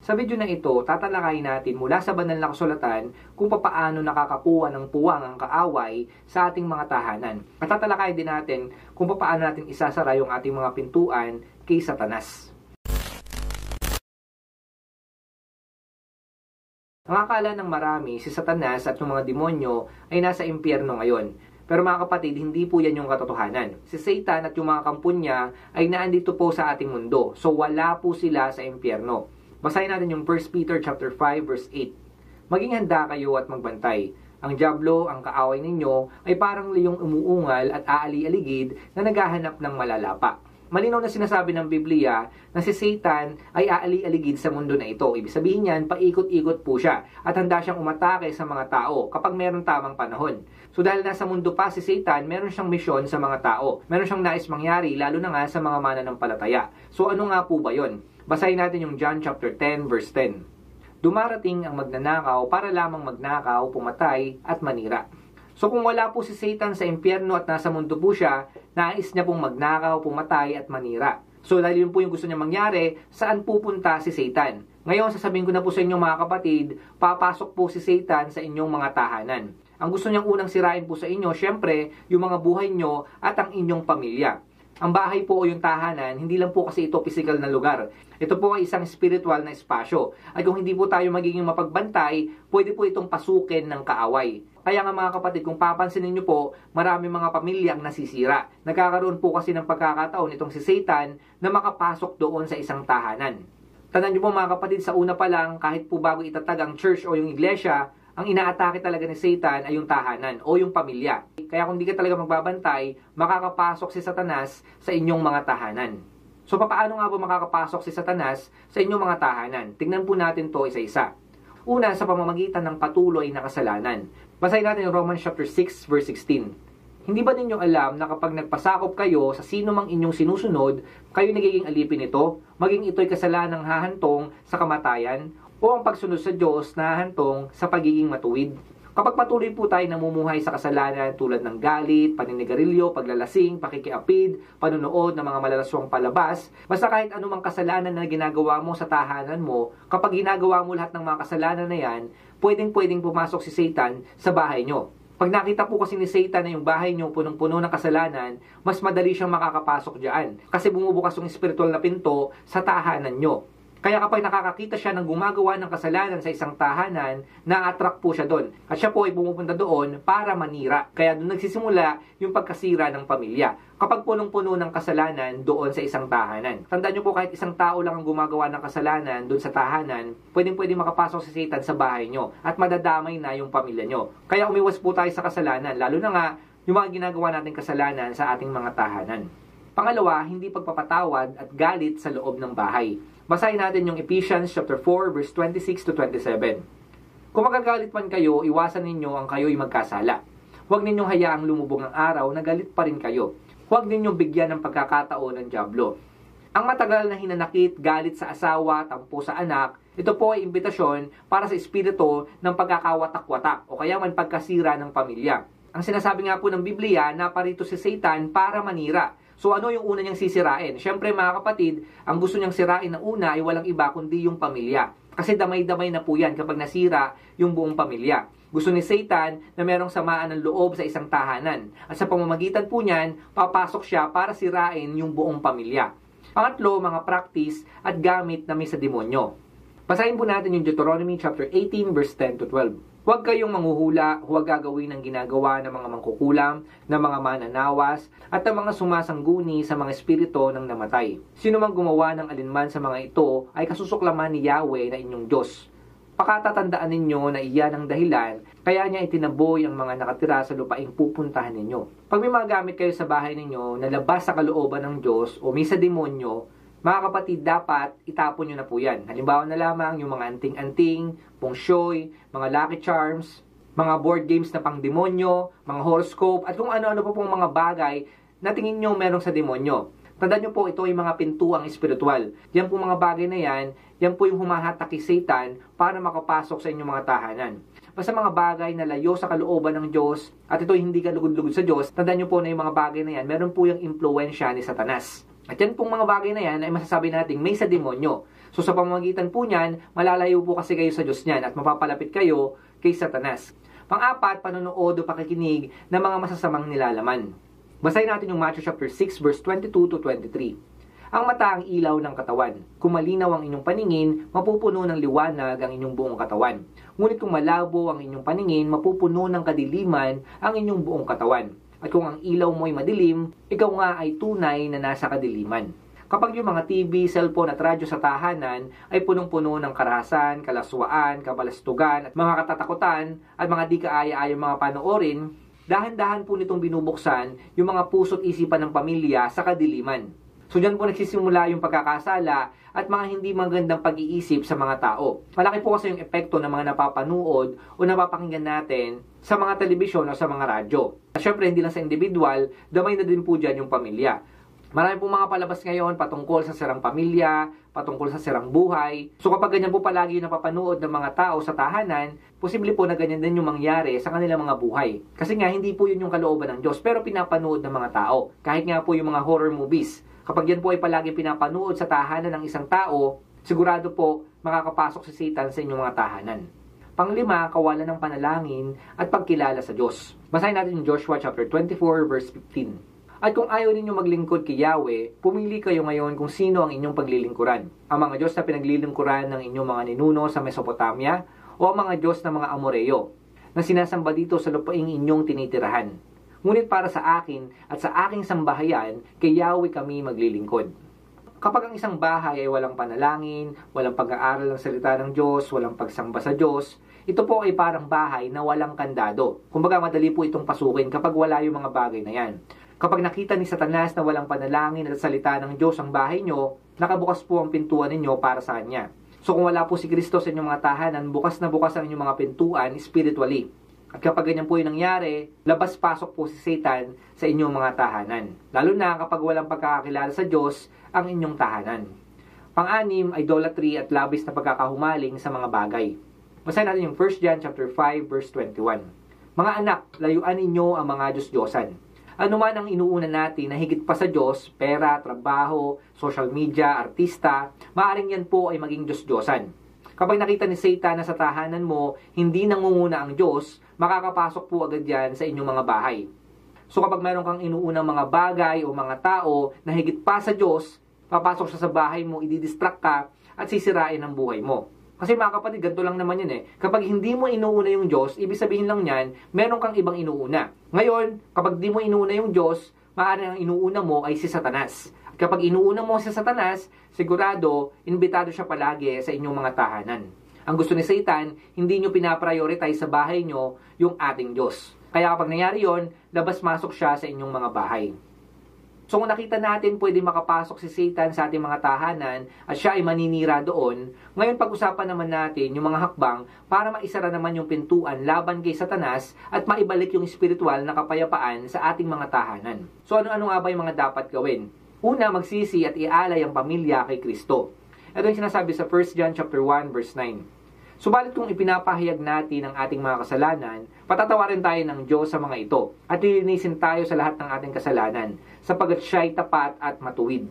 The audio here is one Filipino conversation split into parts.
Sa video na ito, tatalakayin natin mula sa banal na kasulatan kung papaano nakakakuha ng puwang ang kaaway sa ating mga tahanan. At tatalakayin din natin kung papaano natin isasara yung ating mga pintuan kay Satanas. Ang akala ng marami, si Satanas at yung mga demonyo ay nasa impyerno ngayon. Pero mga kapatid, hindi po yan yung katotohanan. Si Satan at yung mga kampon niya ay naandito po sa ating mundo. So wala po sila sa impyerno. Basahin natin yung 1 Peter chapter 5 verse 8. Maging handa kayo at magbantay. Ang dyablo, ang kaaway ninyo, ay parang liyong umuungal at aali-aligid na naghahanap ng malalapa. Malinaw na sinasabi ng Biblia na si Satan ay aali-aligid sa mundo na ito. Ibig sabihin niyan, paikot-ikot po siya at handa siyang umatake sa mga tao kapag meron tamang panahon. So dahil nasa mundo pa si Satan, meron siyang misyon sa mga tao. Meron siyang nais mangyari, lalo na nga sa mga mananampalataya. So ano nga po ba yon? Basahin natin yung John chapter 10 verse 10. Dumarating ang magnanakaw para lamang magnakaw, pumatay at manira. So kung wala po si Satan sa impyerno at nasa mundo po siya, nais niya pong magnakaw, pumatay at manira. So dahil yun po yung gusto niya mangyari, saan pupunta si Satan? Ngayon sasabihin ko na po sa inyo mga kapatid, papasok po si Satan sa inyong mga tahanan. Ang gusto niyang unang sirain po sa inyo, syempre, yung mga buhay nyo at ang inyong pamilya. Ang bahay po o yung tahanan, hindi lang po kasi ito physical na lugar. Ito po ay isang spiritual na espasyo. At kung hindi po tayo magiging mapagbantay, pwede po itong pasukin ng kaaway. Kaya nga mga kapatid, kung papansinin niyo po, marami mga pamilya ang nasisira. Nagkakaroon po kasi ng pagkakataon itong si Satan na makapasok doon sa isang tahanan. Tandaan niyo po mga kapatid, sa una pa lang, kahit po bago itatag ang church o yung iglesia, ang inaatake talaga ni Satan ay yung tahanan o yung pamilya. Kaya kung di ka talaga magbabantay, makakapasok si Satanas sa inyong mga tahanan. So paano nga ba makakapasok si Satanas sa inyong mga tahanan? Tingnan po natin to isa-isa. Una, sa pamamagitan ng patuloy na kasalanan. Basahin natin yung Romans chapter 6 verse 16. Hindi ba ninyo alam na kapag nagpasakop kayo sa sino mang inyong sinusunod, kayo nagiging alipin nito, maging ito'y kasalanang hahantong sa kamatayan, o ang pagsunod sa Diyos na hahantong sa pagiging matuwid? Kapag patuloy po tayo namumuhay sa kasalanan tulad ng galit, paninigarilyo, paglalasing, pakikiapid, panunood ng mga malalaswang palabas, basta kahit anumang kasalanan na ginagawa mo sa tahanan mo, kapag ginagawa mo lahat ng mga kasalanan na yan, pwedeng pumasok si Satan sa bahay nyo. Pag nakita po kasi ni Satan na yung bahay nyo punong-puno ng kasalanan, mas madali siyang makakapasok dyan kasi bumubukas yung spiritual na pinto sa tahanan nyo. Kaya kapag nakakakita siya ng gumagawa ng kasalanan sa isang tahanan, na-attract po siya doon. At siya po ay pumupunta doon para manira. Kaya doon nagsisimula yung pagkasira ng pamilya. Kapag punong-puno ng kasalanan doon sa isang tahanan. Tandaan nyo po, kahit isang tao lang ang gumagawa ng kasalanan doon sa tahanan, pwedeng makapasok si Satan sa bahay nyo. At madadamay na yung pamilya nyo. Kaya umiwas po tayo sa kasalanan. Lalo na nga yung mga ginagawa nating kasalanan sa ating mga tahanan. Pangalawa, hindi pagpapatawad at galit sa loob ng bahay. Basahin natin yung Ephesians chapter 4 verse 26 to 27. Kung magagalit man kayo, iwasan ninyo ang kayo'y magkasala. Huwag ninyong hayaang lumubog ang araw na galit pa rin kayo. Huwag ninyong bigyan ng pagkakataon ng dyablo. Ang matagal na hinanakit, galit sa asawa, tampo sa anak, ito po ay imbitasyon para sa espiritu ng pagkakawatak-watak o kaya man pagkasira ng pamilya. Ang sinasabi nga po ng Biblia, naparito si Satan para manira. So ano yung una niyang sisirain? Siyempre mga kapatid, ang gusto niyang sirain na una ay walang iba kundi yung pamilya. Kasi damay-damay na po yan kapag nasira yung buong pamilya. Gusto ni Satan na merong samaan ng loob sa isang tahanan. At sa pamamagitan po niyan, papasok siya para sirain yung buong pamilya. Pangatlo, mga practice at gamit na may sa demonyo. Basahin po natin yung Deuteronomy chapter 18 verse 10 to 12. Huwag kayong manghuhula, huwag gagawin ang ginagawa ng mga mangkukulam, ng mga mananawas, at ng mga sumasangguni sa mga espiritu ng namatay. Sino mang gumawa ng alinman sa mga ito ay kasusuklaman ni Yahweh na inyong Diyos. Pakatatandaan ninyo na iyan ang dahilan, kaya niya itinaboy ang mga nakatira sa lupaing pupuntahan ninyo. Pag may mga gamit kayo sa bahay ninyo na labas sa kalooban ng Diyos o may sa demonyo, mga kapatid, dapat itapon nyo na po yan. Halimbawa na lamang yung mga anting-anting, pongsyoy, mga lucky charms, mga board games na pang demonyo, mga horoscope, at kung ano-ano po pong mga bagay na tingin nyo merong sa demonyo. Tandaan nyo po, ito ay mga pintuang espiritual. Yan po mga bagay na yan po yung humahatak kay Satan para makapasok sa inyong mga tahanan. Basta mga bagay na layo sa kalooban ng Diyos, at ito hindi kalugod-lugod sa Diyos, tandaan nyo po na yung mga bagay na yan, meron po yung impluensya ni Satanas. At yan pong mga bagay na yan ay masasabi natin may sa demonyo. So sa pamamagitan po niyan, malalayo po kasi kayo sa Diyos niyan at mapapalapit kayo kay Satanas. Pang-apat, panonood o pakikinig ng mga masasamang nilalaman. Basahin natin yung Matthew chapter 6 verse 22 to 23. Ang mata ang ilaw ng katawan. Kung malinaw ang inyong paningin, mapupuno ng liwanag ang inyong buong katawan. Ngunit kung malabo ang inyong paningin, mapupuno ng kadiliman ang inyong buong katawan. At kung ang ilaw mo ay madilim, ikaw nga ay tunay na nasa kadiliman. Kapag yung mga TV, cellphone at radyo sa tahanan ay punong-puno ng karahasan, kalaswaan, kabalastugan at mga katatakutan at mga di kaaya-ayang mga panoorin, dahan-dahan po nitong binubuksan yung mga puso't isipan ng pamilya sa kadiliman. So dyan po nagsisimula yung pagkakasala at mga hindi magandang pag-iisip sa mga tao. Malaki po kasi yung epekto ng mga napapanood o napapakinggan natin sa mga telebisyon o sa mga radyo. At syempre hindi lang sa individual, damay na din po dyan yung pamilya. Marami pong mga palabas ngayon patungkol sa sirang pamilya, patungkol sa sirang buhay. So kapag ganyan po palagi yung napapanood ng mga tao sa tahanan, posible po na ganyan din yung mangyari sa kanilang mga buhay. Kasi nga hindi po yun yung kalooban ng Diyos, pero pinapanood ng mga tao. Kahit nga po yung mga horror movies. Kapag yan po ay palagi pinapanood sa tahanan ng isang tao, sigurado po makakapasok si Satan sa inyong mga tahanan. Panglima, kawalan ng panalangin at pagkilala sa Diyos. Basahin natin yung Joshua chapter 24 verse 15. At kung ayaw ninyo maglingkod kay Yahweh, pumili kayo ngayon kung sino ang inyong paglilingkuran. Ang mga Diyos na pinaglilingkuran ng inyong mga ninuno sa Mesopotamia o ang mga Diyos ng mga Amoreo na sinasamba dito sa lupaing inyong tinitirahan. Ngunit para sa akin at sa aking sambahayan, kay Yahweh kami maglilingkod. Kapag ang isang bahay ay walang panalangin, walang pag-aaral ng salita ng Diyos, walang pagsamba sa Diyos, ito po ay parang bahay na walang kandado. Kumbaga madali po itong pasukin kapag wala yung mga bagay na yan. Kapag nakita ni Satanas na walang panalangin at salita ng Diyos ang bahay nyo, nakabukas po ang pintuan ninyo para sa Kanya. So kung wala po si Kristo sa inyong mga tahanan, bukas na bukas ang inyong mga pintuan spiritually. At kapag ganyan po yung nangyari, labas-pasok po si Satan sa inyong mga tahanan. Lalo na kapag walang pagkakakilala sa Diyos ang inyong tahanan. Pang-anim, idolatry at labis na pagkakahumaling sa mga bagay. Basahin natin yung 1 John chapter 5 verse 21. Mga anak, layuan ninyo ang mga Diyos-Diyosan. Ano man ang inuuna natin na higit pa sa Diyos, pera, trabaho, social media, artista, maaaring yan po ay maging Diyos-Diyosan. Kapag nakita ni Satan na sa tahanan mo, hindi nangunguna ang Diyos, makakapasok po agad yan sa inyong mga bahay. So kapag mayroon kang inuunang mga bagay o mga tao na higit pa sa Diyos, papasok siya sa bahay mo, ididistract ka at sisirain ang buhay mo. Kasi mga kapatid, ganito lang naman yun eh. Kapag hindi mo inuuna yung Diyos, ibig sabihin lang yan, meron kang ibang inuuna. Ngayon, kapag di mo inuuna yung Diyos, maaaring ang inuuna mo ay si Satanas. At kapag inuuna mo si Satanas, sigurado, imbitado siya palagi sa inyong mga tahanan. Ang gusto ni Satan, hindi nyo pinaprioritize sa bahay nyo yung ating Diyos. Kaya kapag nangyari yon, labas-masok siya sa inyong mga bahay. So kung nakita natin pwede makapasok si Satan sa ating mga tahanan at siya ay maninira doon, ngayon pag-usapan naman natin yung mga hakbang para maisara naman yung pintuan laban kay Satanas at maibalik yung spiritual na kapayapaan sa ating mga tahanan. So ano-ano nga ba yung mga dapat gawin? Una, magsisi at ialay ang pamilya kay Kristo. Ito yung sinasabi sa 1 John chapter 1 verse 9. Subalit kung ipinapahayag natin ang ating mga kasalanan, patatawarin tayo ng Diyos sa mga ito at lilinisin tayo sa lahat ng ating kasalanan sapagkat siya ay tapat at matuwid.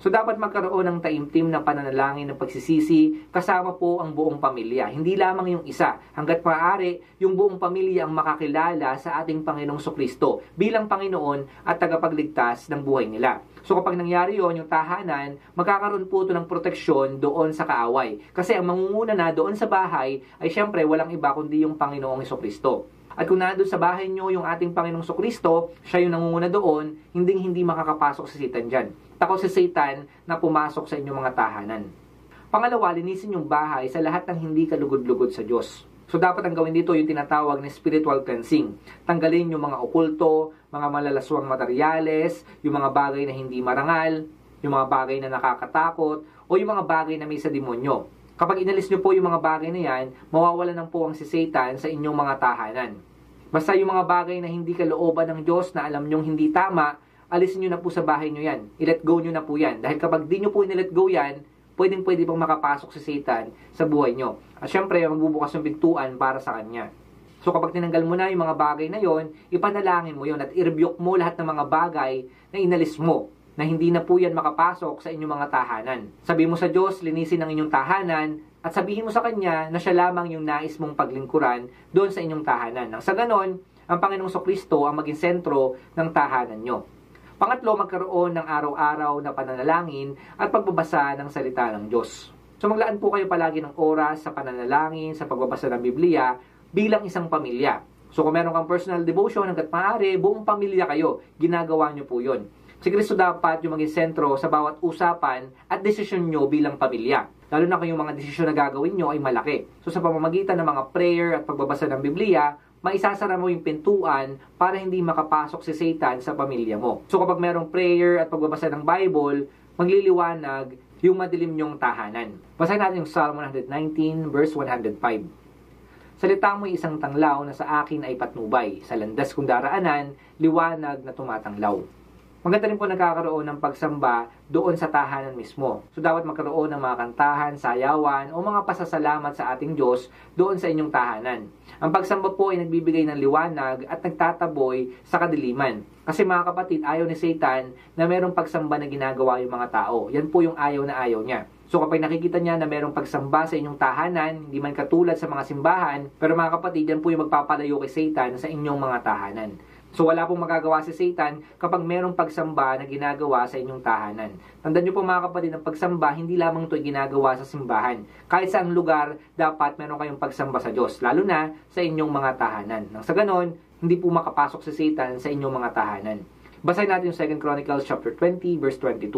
So dapat magkaroon ng taimtim na pananalangin ng pagsisisi kasama po ang buong pamilya. Hindi lamang yung isa. Hanggat maaari, yung buong pamilya ang makakilala sa ating Panginoong Sokristo bilang Panginoon at tagapagligtas ng buhay nila. So kapag nangyari yon, yung tahanan, magkakaroon po ito ng proteksyon doon sa kaaway. Kasi ang mangunguna na doon sa bahay ay syempre walang iba kundi yung Panginoong Sokristo. At kung nandun sa bahay nyo yung ating Panginoong Sokristo, siya yung nangunguna doon, hindi makakapasok si Satan dyan. Takot si Satan na pumasok sa inyong mga tahanan. Pangalawa, linisin yung bahay sa lahat ng hindi kalugod-lugod sa Diyos. So dapat ang gawin dito yung tinatawag na spiritual cleansing. Tanggalin yung mga okulto, mga malalaswang materyales, yung mga bagay na hindi marangal, yung mga bagay na nakakatakot, o yung mga bagay na may sa demonyo. Kapag inalis nyo po yung mga bagay na yan, mawawalan ng puwang si Satan sa inyong mga tahanan. Basta yung mga bagay na hindi kalooban ng Diyos na alam nyong hindi tama, alisin nyo na po sa bahay nyo yan. I-let go nyo na po yan. Dahil kapag di nyo po in-let go yan, pwede pang makapasok si Satan sa buhay nyo. At syempre, magbubukas yung pintuan para sa kanya. So kapag tinanggal mo na yung mga bagay na yon, ipanalangin mo yon at i-rebuke mo lahat ng mga bagay na inalis mo. na hindi na po yan makapasok sa inyong mga tahanan. Sabihin mo sa Diyos, linisin ang inyong tahanan, at sabihin mo sa Kanya na siya lamang yung nais mong paglingkuran doon sa inyong tahanan. Nang sa ganon, ang Panginoong Kristo ang maging sentro ng tahanan nyo. Pangatlo, magkaroon ng araw-araw na pananalangin at pagbabasa ng salita ng Diyos. So maglaan po kayo palagi ng oras sa pananalangin, sa pagbabasa ng Biblia bilang isang pamilya. So kung meron kang personal devotion, hanggat maaari, buong pamilya kayo, ginagawa nyo po yun. Si Kristo dapat yung maging sentro sa bawat usapan at desisyon nyo bilang pamilya. Lalo na kung yung mga desisyon na gagawin nyo ay malaki. So sa pamamagitan ng mga prayer at pagbabasa ng Biblia, maisasara mo yung pintuan para hindi makapasok si Satan sa pamilya mo. So kapag merong prayer at pagbabasa ng Bible, magliliwanag yung madilim nyong tahanan. Basahin natin yung Psalm 119 verse 105. Salita mo'y isang tanglaw na sa akin ay patnubay. Sa landas kong daraanan, liwanag na tumatanglaw. Maganda rin po nagkakaroon ng pagsamba doon sa tahanan mismo. So dapat magkaroon ng mga kantahan, sayawan, o mga pasasalamat sa ating Diyos doon sa inyong tahanan. Ang pagsamba po ay nagbibigay ng liwanag at nagtataboy sa kadiliman. Kasi mga kapatid, ayaw ni Satan na mayroong pagsamba na ginagawa yung mga tao. Yan po yung ayaw na ayaw niya. So kapag nakikita niya na mayroong pagsamba sa inyong tahanan, hindi man katulad sa mga simbahan, pero mga kapatid, yan po yung magpapalayo kay Satan sa inyong mga tahanan. So wala pong magagawa si Satan kapag merong pagsamba na ginagawa sa inyong tahanan. Tandaan niyo po mga kapatid, ang pagsamba hindi lamang ito ginagawa sa simbahan. Kahit saang lugar, dapat meron kayong pagsamba sa Diyos, lalo na sa inyong mga tahanan. Nang sa ganon, hindi po makapasok si Satan sa inyong mga tahanan. Basahin natin yung 2 Chronicles chapter 20 verse 22.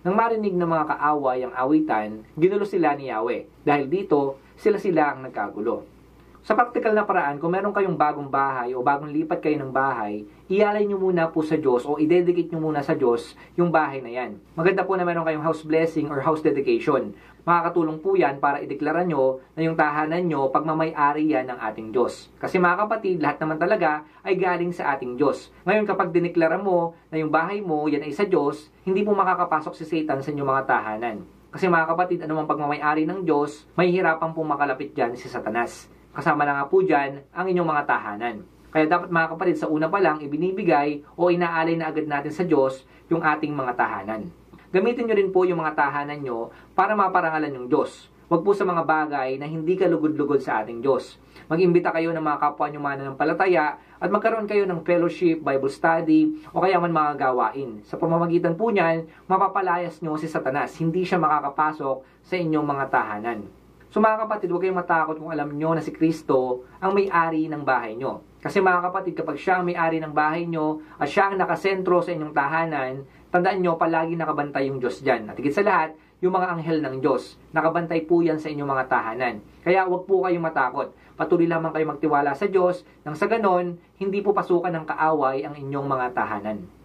Nang marinig ng mga kaaway ang awitan, ginulo sila ni Yahweh. Dahil dito, sila ang nagkagulo. Sa praktikal na paraan, kung meron kayong bagong bahay o bagong lipat kayo ng bahay, ialay nyo muna po sa Diyos o i-dedicate nyo muna sa Diyos yung bahay na yan. Maganda po na meron kayong house blessing or house dedication. Makakatulong po yan para ideklara nyo na yung tahanan nyo pagmamay-ari yan ng ating Diyos. Kasi mga kapatid, lahat naman talaga ay galing sa ating Diyos. Ngayon kapag dineklara mo na yung bahay mo yan ay sa Diyos, hindi po makakapasok si Satan sa inyong mga tahanan. Kasi mga kapatid, anumang pagmamay-ari ng Diyos, may hirapan pong makalapit dyan si Satanas. Kasama na nga po dyan ang inyong mga tahanan. Kaya dapat mga kapatid, sa una pa lang ibinibigay o inaalay na agad natin sa Diyos yung ating mga tahanan. Gamitin nyo rin po yung mga tahanan nyo para maparangalan yung Diyos. Huwag po sa mga bagay na hindi kalugod-lugod sa ating Diyos. Mag-imbita kayo ng mga kapwa nyo mananampalataya at magkaroon kayo ng fellowship, Bible study, o kaya man mga gawain. Sa pamamagitan po niyan, mapapalayas nyo si Satanas. Hindi siya makakapasok sa inyong mga tahanan. So mga kapatid, huwag kayong matakot kung alam nyo na si Kristo ang may-ari ng bahay nyo. Kasi mga kapatid, kapag siya ang may-ari ng bahay nyo at siya ang nakasentro sa inyong tahanan, tandaan nyo, palagi nakabantay yung Diyos dyan. At higit sa lahat, yung mga anghel ng Diyos. Nakabantay po yan sa inyong mga tahanan. Kaya huwag po kayong matakot. Patuloy lamang kayo magtiwala sa Diyos nang sa ganon, hindi po pasukan ng kaaway ang inyong mga tahanan.